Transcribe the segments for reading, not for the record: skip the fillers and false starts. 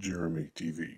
Jeremy TV.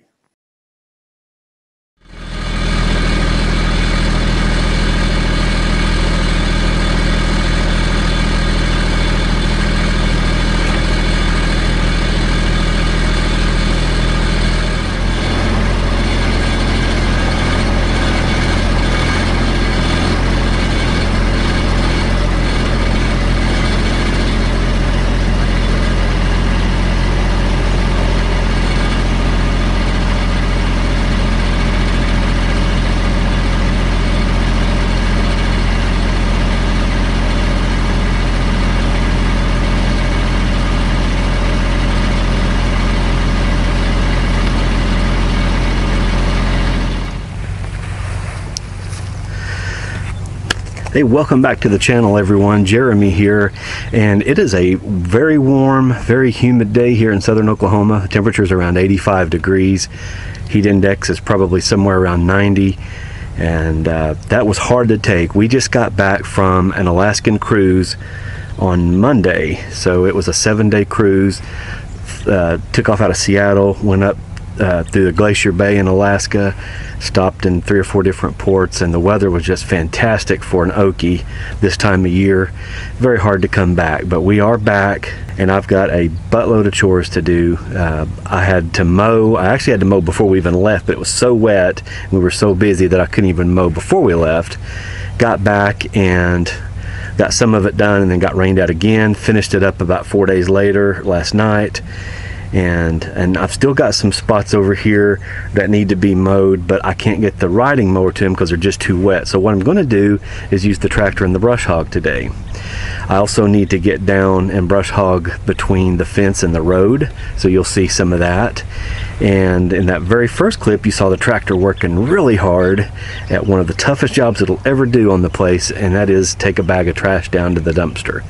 Hey, welcome back to the channel, everyone. Jeremy here, and it is a very warm, very humid day here in southern Oklahoma. The temperature is around 85 degrees. Heat index is probably somewhere around 90, and that was hard to take. We just got back from an Alaskan cruise on Monday, so it was a 7-day cruise. Took off out of Seattle, went up through the Glacier Bay in Alaska, stopped in 3 or 4 different ports, and the weather was just fantastic for an Okie this time of year. Very hard to come back, but we are back, and I've got a buttload of chores to do. I had to mow. I actually had to mow before we even left, but it was so wet and we were so busy that I couldn't even mow before we left. Got back and got some of it done, and then got rained out again. Finished it up about 4 days later last night. And I've still got some spots over here that need to be mowed, but I can't get the riding mower to them because they're just too wet. So what I'm going to do is use the tractor and the brush hog today. I also need to get down and brush hog between the fence and the road, so you'll see some of that. And in that very first clip, you saw the tractor working really hard at one of the toughest jobs it'll ever do on the place, and that is take a bag of trash down to the dumpster.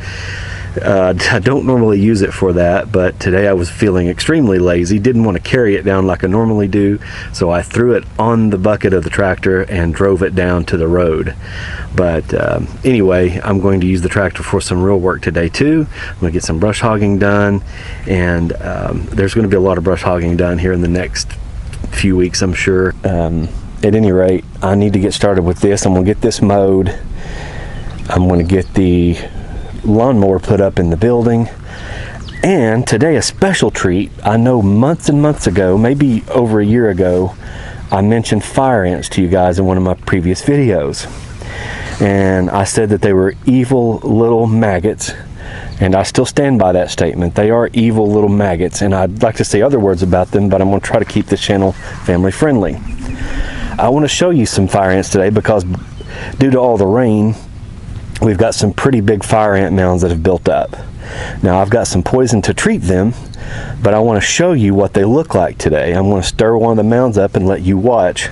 I don't normally use it for that, but today I was feeling extremely lazy, didn't want to carry it down like I normally do, so I threw it on the bucket of the tractor and drove it down to the road. But anyway, I'm going to use the tractor for some real work today too. I'm going to get some brush hogging done, and there's going to be a lot of brush hogging done here in the next few weeks, I'm sure. At any rate, I need to get started with this. I'm going to get this mowed. I'm going to get the lawnmower put up in the building, and today a special treat. I know months and months ago, maybe over a year ago, I mentioned fire ants to you guys in one of my previous videos, and I said that they were evil little maggots, and I still stand by that statement. They are evil little maggots, and I'd like to say other words about them, but I'm going to try to keep this channel family friendly. I want to show you some fire ants today because due to all the rain, we've got some pretty big fire ant mounds that have built up. Now I've got some poison to treat them, but I want to show you what they look like today. I'm going to stir one of the mounds up and let you watch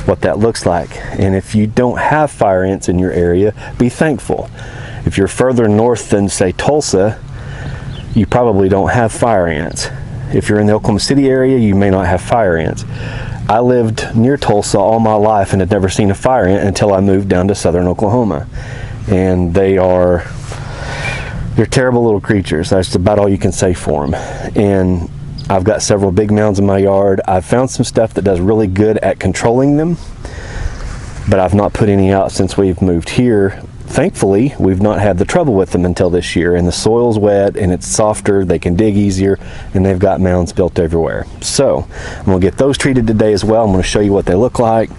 what that looks like. And if you don't have fire ants in your area, be thankful. If you're further north than, say, Tulsa, you probably don't have fire ants. If you're in the Oklahoma City area, you may not have fire ants. I lived near Tulsa all my life and had never seen a fire ant until I moved down to southern Oklahoma. And they're terrible little creatures. That's about all you can say for them. And I've got several big mounds in my yard. I've found some stuff that does really good at controlling them, but I've not put any out since we've moved here. Thankfully, we've not had the trouble with them until this year, and the soil's wet and it's softer, they can dig easier, and they've got mounds built everywhere. So I'm going to get those treated today as well. I'm going to show you what they look like.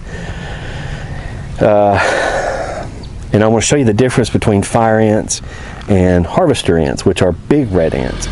And I want to show you the difference between fire ants and harvester ants, which are big red ants.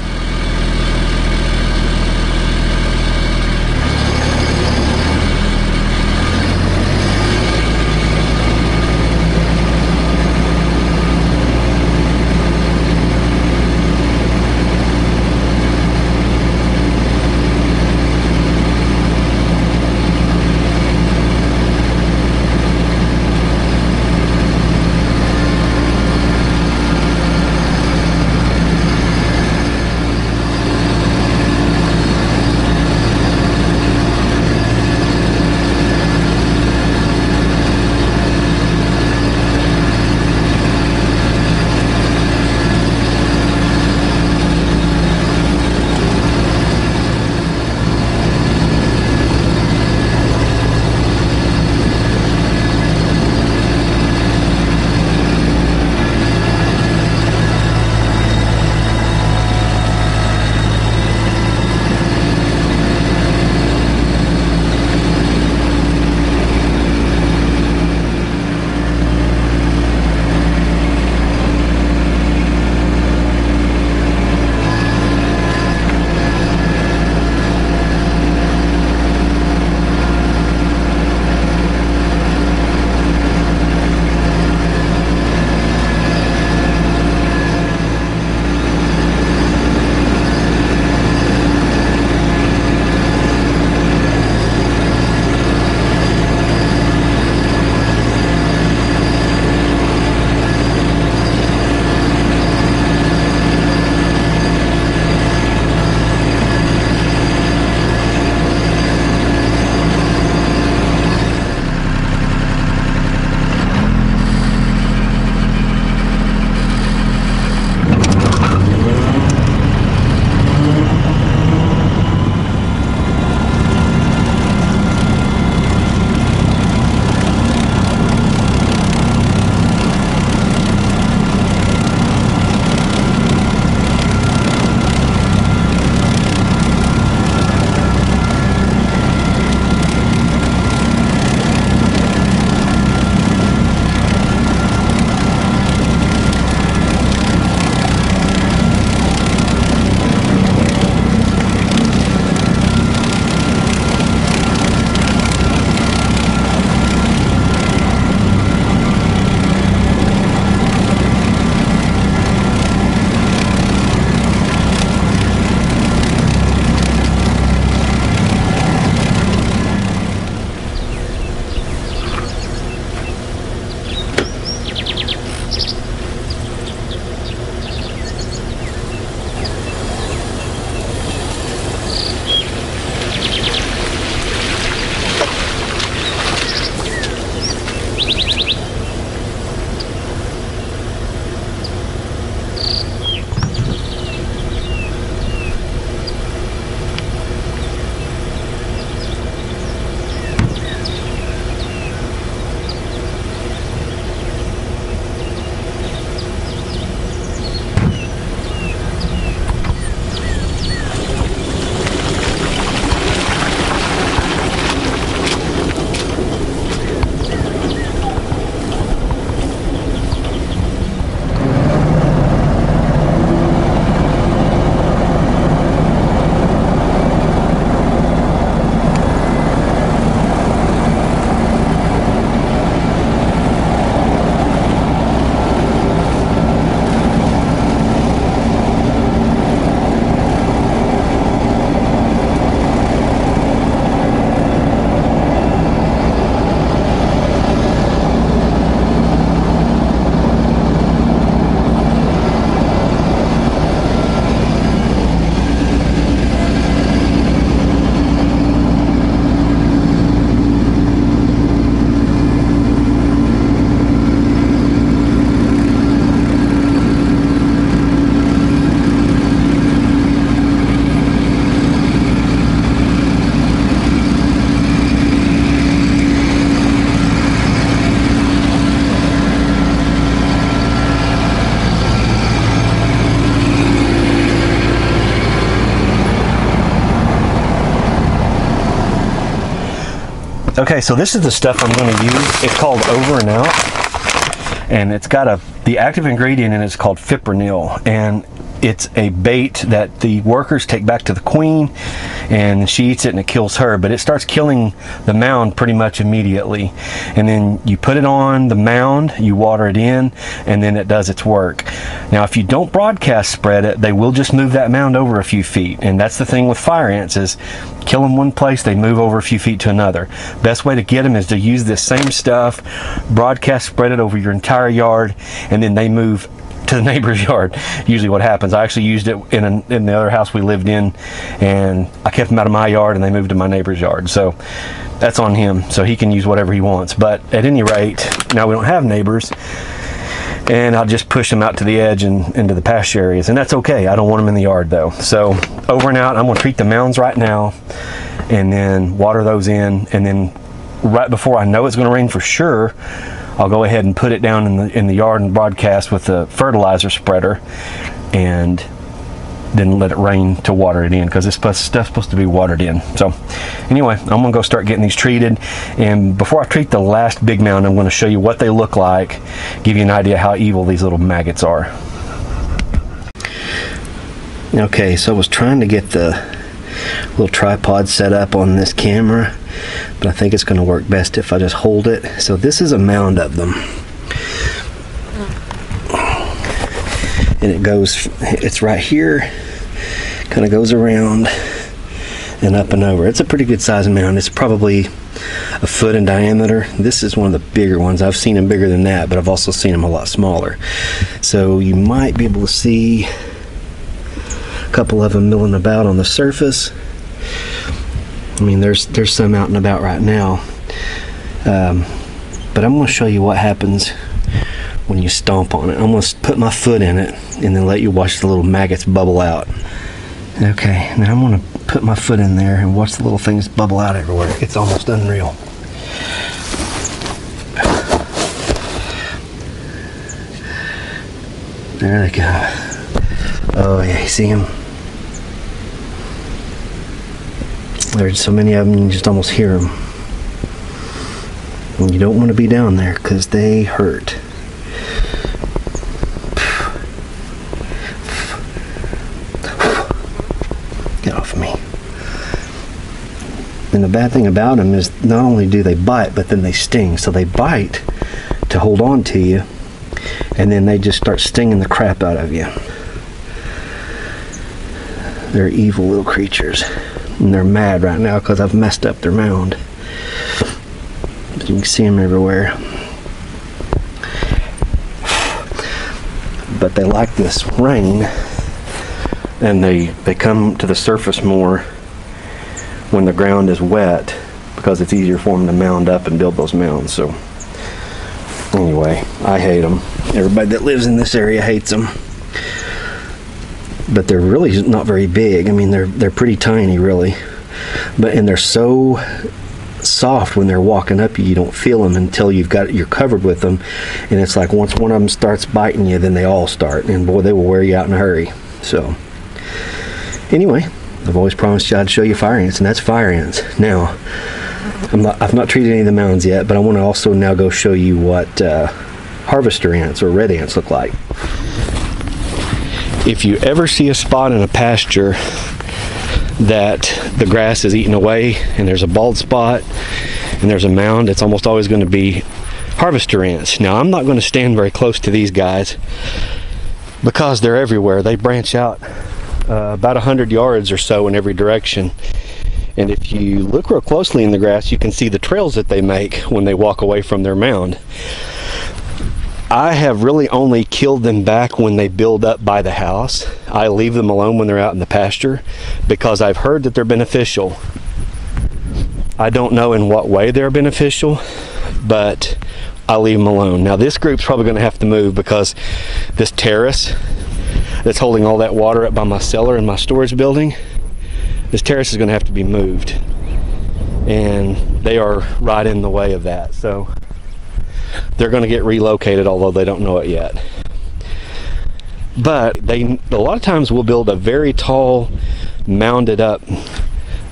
Okay, so this is the stuff I'm going to use. It's called Over and Out, and it's got the active ingredient in it is called Fipronil, and it's a bait that the workers take back to the queen, and she eats it and it kills her, but it starts killing the mound pretty much immediately. And then you put it on the mound, you water it in, and then it does its work. Now if you don't broadcast spread it, they will just move that mound over a few feet, and that's the thing with fire ants is kill them one place, they move over a few feet to another. Best way to get them is to use this same stuff, broadcast spread it over your entire yard, and then they move to the neighbor's yard. Usually what happens, I actually used it in the other house we lived in, and I kept them out of my yard and they moved to my neighbor's yard. So that's on him, so he can use whatever he wants. But at any rate, now we don't have neighbors, and I'll just push them out to the edge and into the pasture areas, and that's okay. I don't want them in the yard though. So Over and Out, I'm going to treat the mounds right now and then water those in, and then right before I know it's going to rain for sure, I'll go ahead and put it down in the yard and broadcast with the fertilizer spreader, and then let it rain to water it in, because this stuff's supposed to be watered in. So anyway, I'm gonna go start getting these treated, and before I treat the last big mound, I'm going to show you what they look like, give you an idea how evil these little maggots are. Okay, so I was trying to get the little tripod set up on this camera, but I think it's going to work best if I just hold it. So this is a mound of them, and it's right here, kind of goes around and up and over. It's a pretty good size mound. It's probably a foot in diameter. This is one of the bigger ones. I've seen them bigger than that, but I've also seen them a lot smaller. So you might be able to see a couple of them milling about on the surface. I mean, there's some out and about right now, but I'm going to show you what happens when you stomp on it. I'm going to put my foot in it and then let you watch the little maggots bubble out. Okay, now I'm going to put my foot in there and watch the little things bubble out everywhere. It's almost unreal. There they go. Oh yeah, you see them? There's so many of them, you can just almost hear them. And you don't want to be down there because they hurt. Get off of me. And the bad thing about them is not only do they bite, but then they sting. So they bite to hold on to you, and then they just start stinging the crap out of you. They're evil little creatures. And they're mad right now because I've messed up their mound. But you can see them everywhere. But they like this rain, and they come to the surface more when the ground is wet, because it's easier for them to mound up and build those mounds. So anyway, I hate them. Everybody that lives in this area hates them. But they're really not very big. I mean, they're pretty tiny, really. And they're so soft when they're walking up you don't feel them until you're covered with them. And it's like once one of them starts biting you, then they all start. And boy, they will wear you out in a hurry. So anyway, I've always promised you I'd show you fire ants, and that's fire ants. Now, I've not treated any of the mounds yet, but I want to also now go show you what harvester ants or red ants look like. If you ever see a spot in a pasture that the grass is eaten away and there's a bald spot and there's a mound, it's almost always going to be harvester ants. Now, I'm not going to stand very close to these guys because they're everywhere. They branch out about 100 yards or so in every direction. And if you look real closely in the grass, you can see the trails that they make when they walk away from their mound. I have really only killed them back when they build up by the house. I leave them alone when they're out in the pasture because I've heard that they're beneficial. I don't know in what way they're beneficial, but I leave them alone. Now, this group's probably going to have to move because this terrace that's holding all that water up by my cellar in my storage building, this terrace is going to have to be moved, and they are right in the way of that. So they're going to get relocated, although they don't know it yet. But a lot of times will build a very tall, mounded up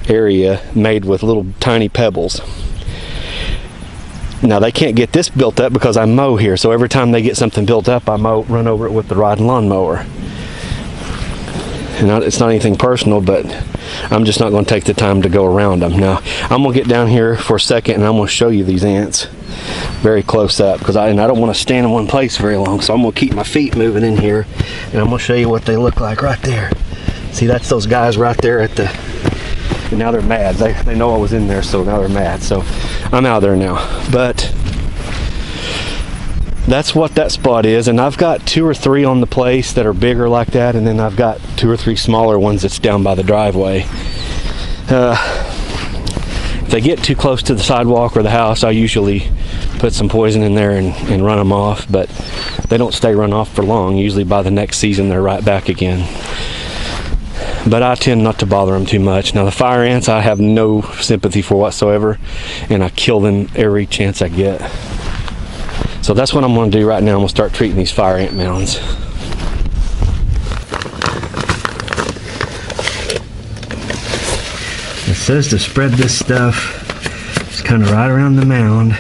area made with little tiny pebbles. Now they can't get this built up because I mow here, so every time they get something built up, I run over it with the rod and lawn mower. And it's not anything personal, but I'm just not going to take the time to go around them. Now I'm going to get down here for a second and I'm going to show you these ants very close up, because I don't want to stand in one place very long, so I'm going to keep my feet moving in here and I'm going to show you what they look like right there. See, that's those guys right there at the, and now they're mad. They know I was in there, so now they're mad. So I'm out there now, but that's what that spot is. And I've got 2 or 3 on the place that are bigger like that, and then I've got 2 or 3 smaller ones that's down by the driveway. If they get too close to the sidewalk or the house, I usually put some poison in there and run them off, but they don't stay run off for long. Usually by the next season they're right back again. But I tend not to bother them too much. Now the fire ants I have no sympathy for whatsoever, and I kill them every chance I get. So that's what I'm going to do right now. I'm going to start treating these fire ant mounds. It says to spread this stuff just kind of right around the mound,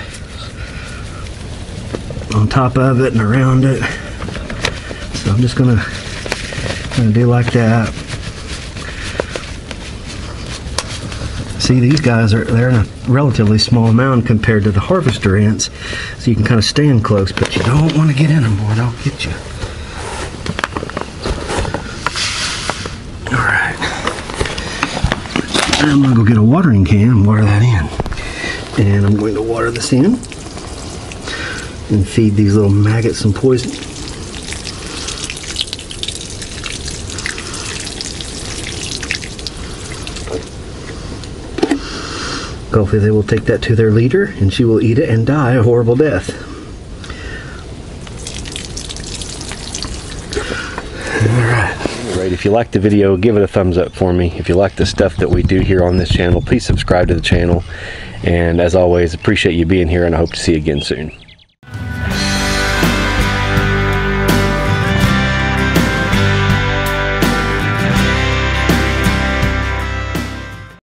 on top of it and around it. So I'm just going to do like that. See, these guys they're in a relatively small mound compared to the harvester ants, so you can kind of stand close, but you don't want to get in them, boy, they'll get you. Alright, I'm going to go get a watering can and water that in. And I'm going to water this in and feed these little maggots some poison. Hopefully they will take that to their leader and she will eat it and die a horrible death. Alright, if you liked the video, give it a thumbs up for me. If you like the stuff that we do here on this channel, please subscribe to the channel. And as always, appreciate you being here, and I hope to see you again soon.